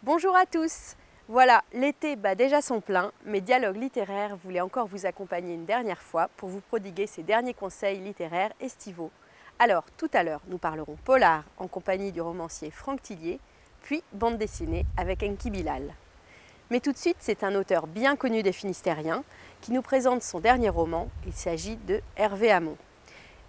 Bonjour à tous. Voilà, l'été bat déjà son plein, mais Dialogue littéraire voulait encore vous accompagner une dernière fois pour vous prodiguer ses derniers conseils littéraires estivaux. Alors, tout à l'heure, nous parlerons polar en compagnie du romancier Franck Tillier, puis bande dessinée avec Enki Bilal. Mais tout de suite, c'est un auteur bien connu des Finistériens qui nous présente son dernier roman. Il s'agit de Hervé Hamon.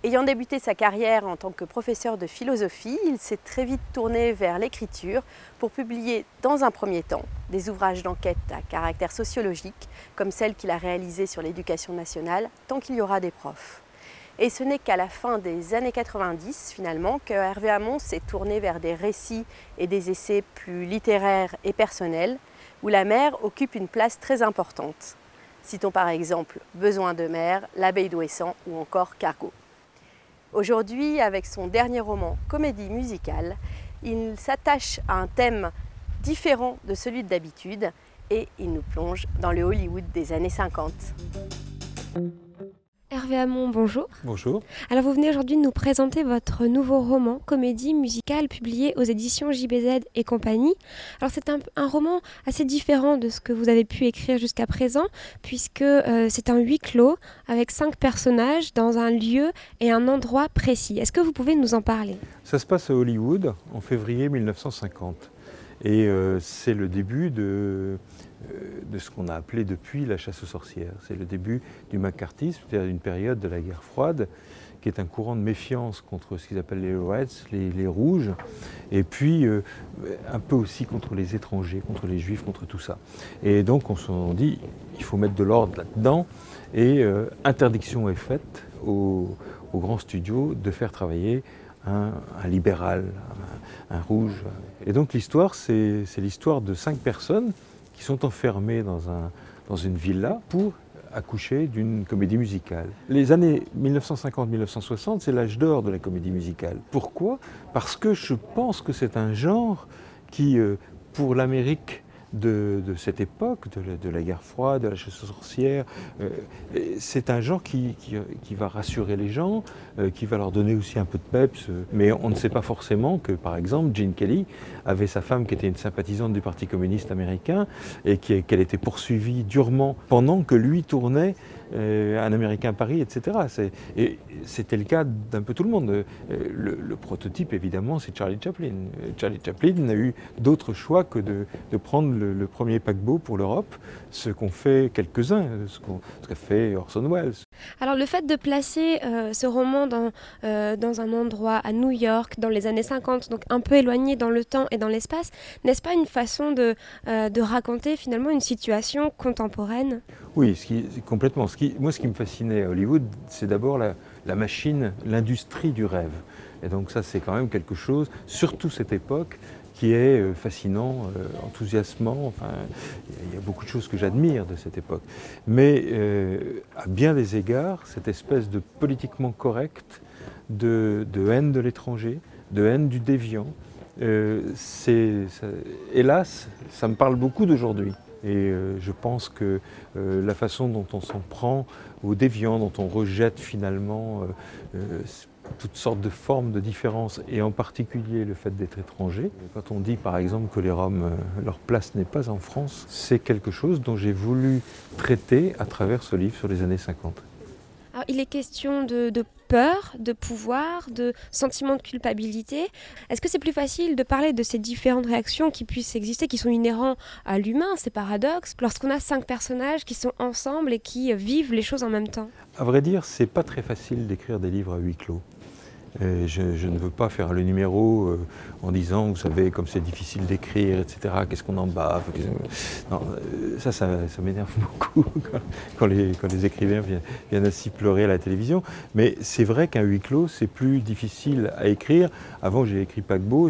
Ayant débuté sa carrière en tant que professeur de philosophie, il s'est très vite tourné vers l'écriture pour publier dans un premier temps des ouvrages d'enquête à caractère sociologique, comme celle qu'il a réalisée sur l'éducation nationale, Tant qu'il y aura des profs. Et ce n'est qu'à la fin des années 90, finalement, que Hervé Hamon s'est tourné vers des récits et des essais plus littéraires et personnels, où la mer occupe une place très importante. Citons par exemple Besoin de mer, L'abeille d'Ouessant ou encore Cargo. Aujourd'hui, avec son dernier roman, Comédie musicale, il s'attache à un thème différent de celui d'habitude et il nous plonge dans le Hollywood des années 50. Hervé Hamon, bonjour. Bonjour. Alors vous venez aujourd'hui de nous présenter votre nouveau roman, Comédie musicale, publié aux éditions JBZ et compagnie. Alors c'est un roman assez différent de ce que vous avez pu écrire jusqu'à présent, puisque c'est un huis clos avec 5 personnages dans un lieu et un endroit précis. Est-ce que vous pouvez nous en parler ? Ça se passe à Hollywood en février 1950 et c'est le début de ce qu'on a appelé depuis la chasse aux sorcières. C'est le début du macartisme, c'est-à-dire une période de la guerre froide qui est un courant de méfiance contre ce qu'ils appellent les Reds, les rouges, et puis un peu aussi contre les étrangers, contre les juifs, contre tout ça. Et donc on s'est dit, il faut mettre de l'ordre là-dedans, et interdiction est faite aux grands studios de faire travailler un libéral, un rouge. Et donc l'histoire, c'est l'histoire de 5 personnes qui sont enfermées dans une villa pour accoucher d'une comédie musicale. Les années 1950-1960, c'est l'âge d'or de la comédie musicale. Pourquoi ? Parce que je pense que c'est un genre qui, pour l'Amérique de cette époque, de la guerre froide, de la chasse aux sorcières, c'est un genre qui va rassurer les gens, qui va leur donner aussi un peu de peps. Mais on ne sait pas forcément que, par exemple, Gene Kelly avait sa femme qui était une sympathisante du Parti communiste américain et qu'elle était poursuivie durement pendant que lui tournait Un Américain à Paris, etc. Et c'était le cas d'un peu tout le monde. Le prototype, évidemment, c'est Charlie Chaplin. Charlie Chaplin n'a eu d'autre choix que de prendre le premier paquebot pour l'Europe, ce qu'ont fait quelques-uns, ce qu'a fait Orson Welles. Alors le fait de placer ce roman dans un endroit à New York, dans les années 50, donc un peu éloigné dans le temps et dans l'espace, n'est-ce pas une façon de raconter finalement une situation contemporaine ? Oui, complètement. Moi, ce qui me fascinait à Hollywood, c'est d'abord la machine, l'industrie du rêve. Et donc ça, c'est quand même quelque chose, surtout cette époque, qui est fascinant, enthousiasmant. Enfin, il y a beaucoup de choses que j'admire de cette époque. Mais à bien des égards, cette espèce de politiquement correct, de haine de l'étranger, de haine du déviant, hélas, ça me parle beaucoup d'aujourd'hui. Et je pense que la façon dont on s'en prend aux déviants, dont on rejette finalement toutes sortes de formes de différence, et en particulier le fait d'être étranger. Quand on dit par exemple que les Roms, leur place n'est pas en France, c'est quelque chose dont j'ai voulu traiter à travers ce livre sur les années 50. Alors, il est question de peur, de pouvoir, de sentiment de culpabilité. Est-ce que c'est plus facile de parler de ces différentes réactions qui puissent exister, qui sont inhérentes à l'humain, ces paradoxes, lorsqu'on a 5 personnages qui sont ensemble et qui vivent les choses en même temps ? À vrai dire, c'est pas très facile d'écrire des livres à huis clos. Je ne veux pas faire le numéro en disant, vous savez, comme c'est difficile d'écrire, etc., qu'est-ce qu'on en bave. Non, ça m'énerve beaucoup quand les écrivains viennent ainsi pleurer à la télévision. Mais c'est vrai qu'un huis clos, c'est plus difficile à écrire. Avant, j'ai écrit Paquebot.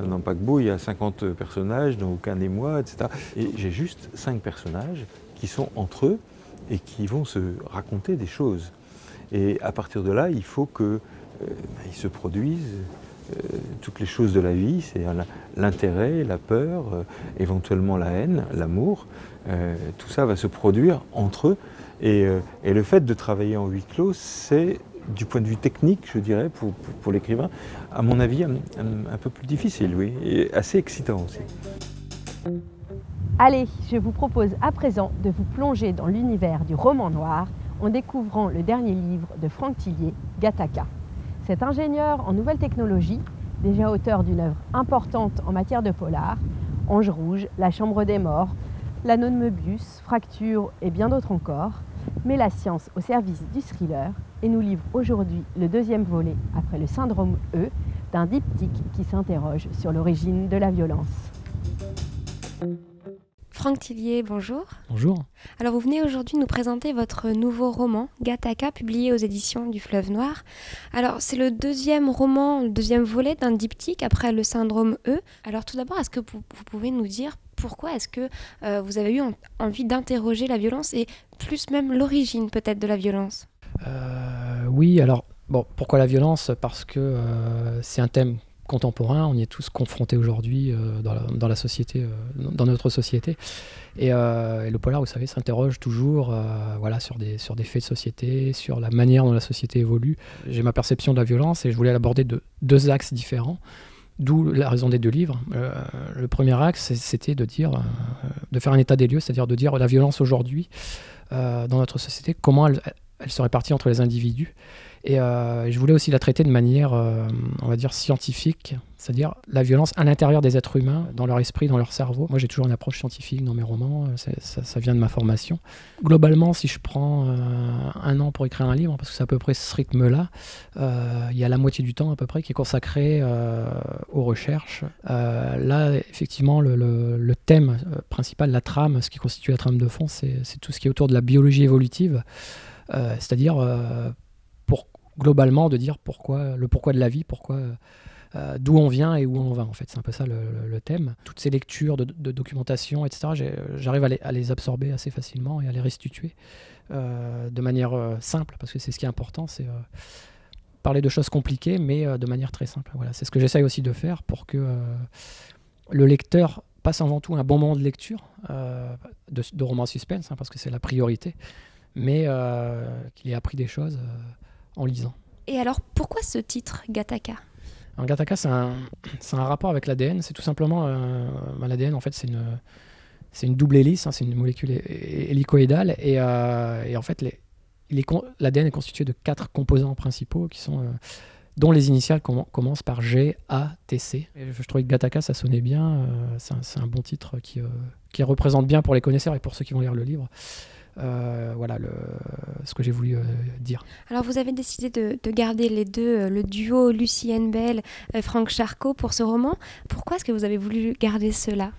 Dans Paquebot, il y a 50 personnages, dont aucun n'est moi, etc. Et j'ai juste 5 personnages qui sont entre eux et qui vont se raconter des choses. Et à partir de là, il faut que ils se produisent toutes les choses de la vie, c'est l'intérêt, la peur, éventuellement la haine, l'amour. Tout ça va se produire entre eux. Et le fait de travailler en huis clos, c'est du point de vue technique, je dirais, pour l'écrivain, à mon avis, un peu plus difficile, oui, et assez excitant aussi. Allez, je vous propose à présent de vous plonger dans l'univers du roman noir en découvrant le dernier livre de Franck Thillier, Gattaca. Cet ingénieur en nouvelles technologies, déjà auteur d'une œuvre importante en matière de polar, Ange Rouge, La Chambre des Morts, L'Anneau de Möbius, Fracture et bien d'autres encore, met la science au service du thriller et nous livre aujourd'hui le deuxième volet, après le syndrome E, d'un diptyque qui s'interroge sur l'origine de la violence. Franck Thillier, bonjour. Bonjour. Alors vous venez aujourd'hui nous présenter votre nouveau roman, Gattaca, publié aux éditions du Fleuve Noir. Alors c'est le deuxième roman, le deuxième volet d'un diptyque après le syndrome E. Alors tout d'abord, est-ce que vous pouvez nous dire pourquoi est-ce que vous avez eu envie d'interroger la violence et plus même l'origine peut-être de la violence? Oui, alors bon, pourquoi la violence? Parce que c'est un thème contemporain, on y est tous confrontés aujourd'hui dans la société, dans notre société. Et le polar, vous savez, s'interroge toujours voilà, sur des faits de société, sur la manière dont la société évolue. J'ai ma perception de la violence et je voulais l'aborder de deux axes différents, d'où la raison des deux livres. Le premier axe, c'était de faire un état des lieux, c'est-à-dire de dire la violence aujourd'hui dans notre société, comment elle se répartit entre les individus. Et je voulais aussi la traiter de manière, on va dire, scientifique, c'est-à-dire la violence à l'intérieur des êtres humains, dans leur esprit, dans leur cerveau. Moi, j'ai toujours une approche scientifique dans mes romans, ça vient de ma formation. Globalement, si je prends 1 an pour écrire un livre, parce que c'est à peu près ce rythme-là, il y a la moitié du temps à peu près qui est consacré aux recherches. Là, effectivement, le thème principal, la trame, ce qui constitue la trame de fond, c'est tout ce qui est autour de la biologie évolutive, c'est-à-dire globalement de dire le pourquoi de la vie, d'où on vient et où on va, en fait. C'est un peu ça le thème. Toutes ces lectures de documentation, etc., j'arrive à les absorber assez facilement et à les restituer de manière simple, parce que c'est ce qui est important, c'est parler de choses compliquées, mais de manière très simple. Voilà, c'est ce que j'essaye aussi de faire pour que le lecteur passe avant tout un bon moment de lecture de romans à suspense, parce que c'est la priorité, mais qu'il ait appris des choses en lisant. Et alors, pourquoi ce titre, Gattaca? Alors, Gattaca, c'est un rapport avec l'ADN. C'est tout simplement... l'ADN, en fait, c'est une double hélice, c'est une molécule hélicoïdale. Et en fait, l'ADN est constitué de 4 composants principaux dont les initiales commencent par G, A, T, C. Et je trouvais que Gattaca, ça sonnait bien. C'est un bon titre qui représente bien pour les connaisseurs et pour ceux qui vont lire le livre. Voilà ce que j'ai voulu dire. Alors vous avez décidé de garder les deux, le duo Lucienne Bell et Franck Charcot pour ce roman. Pourquoi est-ce que vous avez voulu garder cela?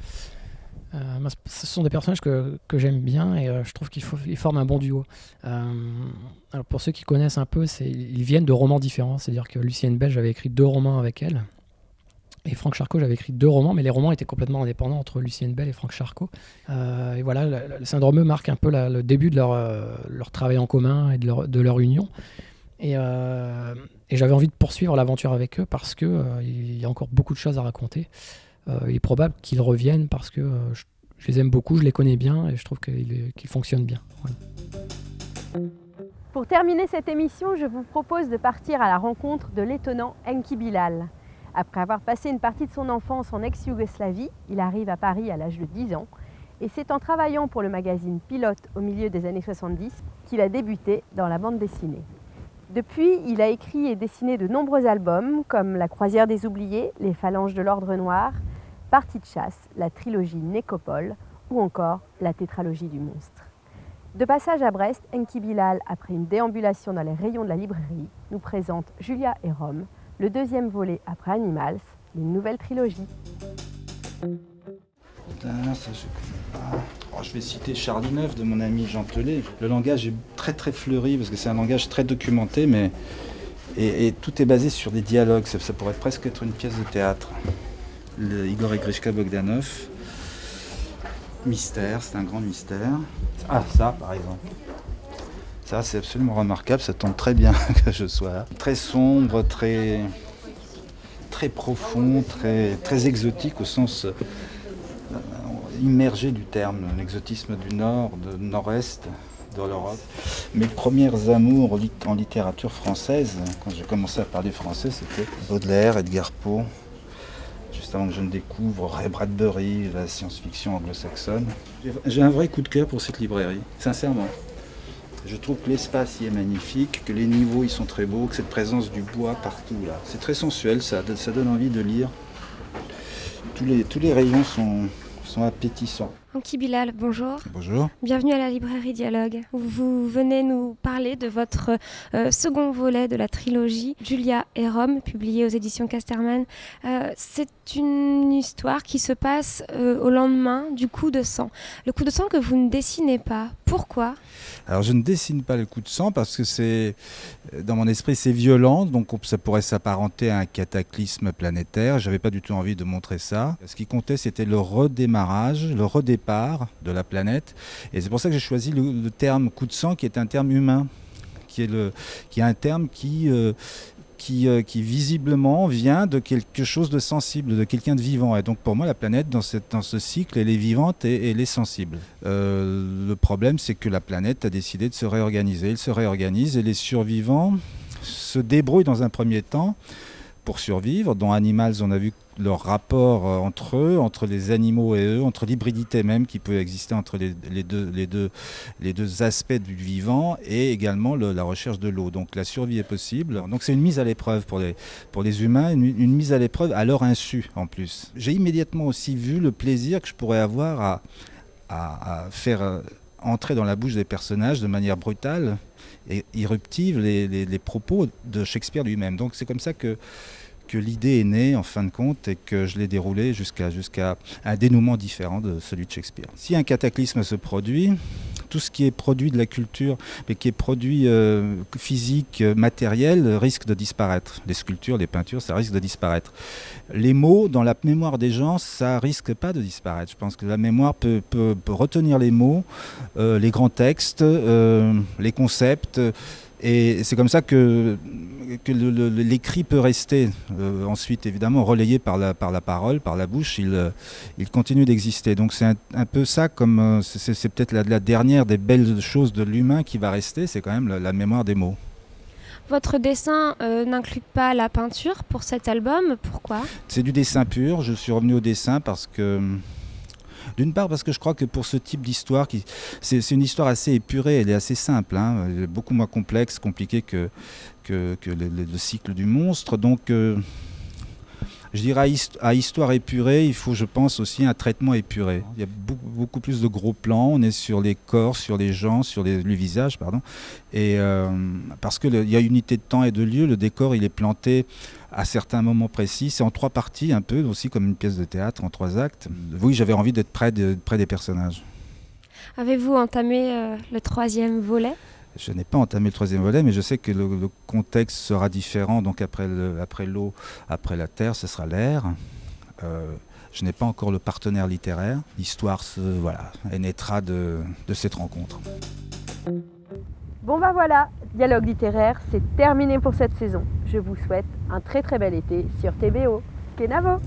Ce sont des personnages que j'aime bien et je trouve qu'ils forment un bon duo. Alors pour ceux qui connaissent un peu, ils viennent de romans différents. C'est-à-dire que Lucienne Bell, j'avais écrit 2 romans avec elle. Et Franck Charcot, j'avais écrit 2 romans, mais les romans étaient complètement indépendants entre Lucienne Bell et Franck Charcot. Et voilà, le syndrome E marque un peu le début de leur travail en commun et de leur union. Et j'avais envie de poursuivre l'aventure avec eux parce qu'il y a encore beaucoup de choses à raconter. Il est probable qu'ils reviennent parce que je les aime beaucoup, je les connais bien et je trouve qu'ils fonctionnent bien. Voilà. Pour terminer cette émission, je vous propose de partir à la rencontre de l'étonnant Enki Bilal. Après avoir passé une partie de son enfance en ex-Yougoslavie, il arrive à Paris à l'âge de 10 ans et c'est en travaillant pour le magazine Pilote au milieu des années 70 qu'il a débuté dans la bande dessinée. Depuis, il a écrit et dessiné de nombreux albums comme La Croisière des Oubliés, Les Phalanges de l'Ordre Noir, Partie de chasse, la trilogie Nécopole ou encore la tétralogie du monstre. De passage à Brest, Enki Bilal, après une déambulation dans les rayons de la librairie, nous présente Julia et Rome, le deuxième volet après Animals, une nouvelle trilogie. Ça, je connais pas. Je vais citer Charlie Neuf de mon ami Jean Telet. Le langage est très très fleuri parce que c'est un langage très documenté, mais et tout est basé sur des dialogues. Ça pourrait presque être une pièce de théâtre. Igor et Grishka Bogdanov. Mystère, c'est un grand mystère. Ah, ça par exemple. Ça, c'est absolument remarquable, ça tombe très bien que je sois là. Très sombre, très profond, très exotique au sens immergé du terme, l'exotisme du nord, du nord-est dans l'Europe. Mes premières amours en littérature française, quand j'ai commencé à parler français, c'était Baudelaire, Edgar Poe, juste avant que je ne découvre Ray Bradbury, la science-fiction anglo-saxonne. J'ai un vrai coup de cœur pour cette librairie, sincèrement. Je trouve que l'espace y est magnifique, que les niveaux y sont très beaux, que cette présence du bois partout là, c'est très sensuel, ça donne envie de lire. Tous les rayons sont appétissants. Anki Bilal, bonjour. Bonjour. Bienvenue à la librairie Dialogue. Vous venez nous parler de votre second volet de la trilogie Julia et Rome, publié aux éditions Casterman. C'est une histoire qui se passe au lendemain du coup de sang. Le coup de sang que vous ne dessinez pas. Pourquoi ? Alors je ne dessine pas le coup de sang parce que c'est, dans mon esprit, c'est violent, donc ça pourrait s'apparenter à un cataclysme planétaire. J'avais pas du tout envie de montrer ça. Ce qui comptait, c'était le redémarrage, le redépart de la planète. Et c'est pour ça que j'ai choisi le terme coup de sang, qui est un terme humain, qui est un terme qui visiblement vient de quelque chose de sensible, de quelqu'un de vivant. Et donc pour moi, la planète, dans ce cycle, elle est vivante et elle est sensible. Le problème, c'est que la planète a décidé de se réorganiser. Elle se réorganise et les survivants se débrouillent dans un premier temps pour survivre. Dans Animals, on a vu leur rapport entre eux, entre les animaux et eux, entre l'hybridité même qui peut exister entre les deux aspects du vivant, et également la recherche de l'eau. Donc la survie est possible. Donc c'est une mise à l'épreuve pour les humains, une mise à l'épreuve à leur insu en plus. J'ai immédiatement aussi vu le plaisir que je pourrais avoir à faire entrer dans la bouche des personnages de manière brutale et irruptive les propos de Shakespeare lui-même. Donc c'est comme ça que l'idée est née en fin de compte et que je l'ai déroulée jusqu'à un dénouement différent de celui de Shakespeare. Si un cataclysme se produit, tout ce qui est produit de la culture, mais qui est produit physique, matériel, risque de disparaître. Les sculptures, les peintures, ça risque de disparaître. Les mots, dans la mémoire des gens, ça risque pas de disparaître. Je pense que la mémoire peut retenir les mots, les grands textes, les concepts. Et c'est comme ça que l'écrit peut rester. Ensuite, évidemment, relayé par la parole, par la bouche, il continue d'exister. Donc c'est un peu ça, comme c'est peut-être la dernière des belles choses de l'humain qui va rester, c'est quand même la mémoire des mots. Votre dessin n'inclut pas la peinture pour cet album. Pourquoi ? C'est du dessin pur. Je suis revenu au dessin parce que... D'une part parce que je crois que pour ce type d'histoire, c'est une histoire assez épurée, elle est assez simple, hein, elle est beaucoup moins complexe, compliquée que le cycle du monstre. Donc je dirais à histoire épurée, il faut, je pense, aussi un traitement épuré. Il y a beaucoup plus de gros plans, on est sur les corps, sur les gens, sur les visages, pardon. Et parce qu'il y a unité de temps et de lieu, le décor il est planté à certains moments précis. C'est en 3 parties, un peu aussi comme une pièce de théâtre, en 3 actes. Oui, j'avais envie d'être près des personnages. Avez-vous entamé le 3e volet ? Je n'ai pas entamé le 3e volet, mais je sais que le contexte sera différent. Donc après l'eau, après la terre, ce sera l'air. Je n'ai pas encore le partenaire littéraire. L'histoire, elle naîtra de cette rencontre. Bon bah voilà, Dialogue littéraire, c'est terminé pour cette saison. Je vous souhaite un très très bel été sur TBO. Kenavo!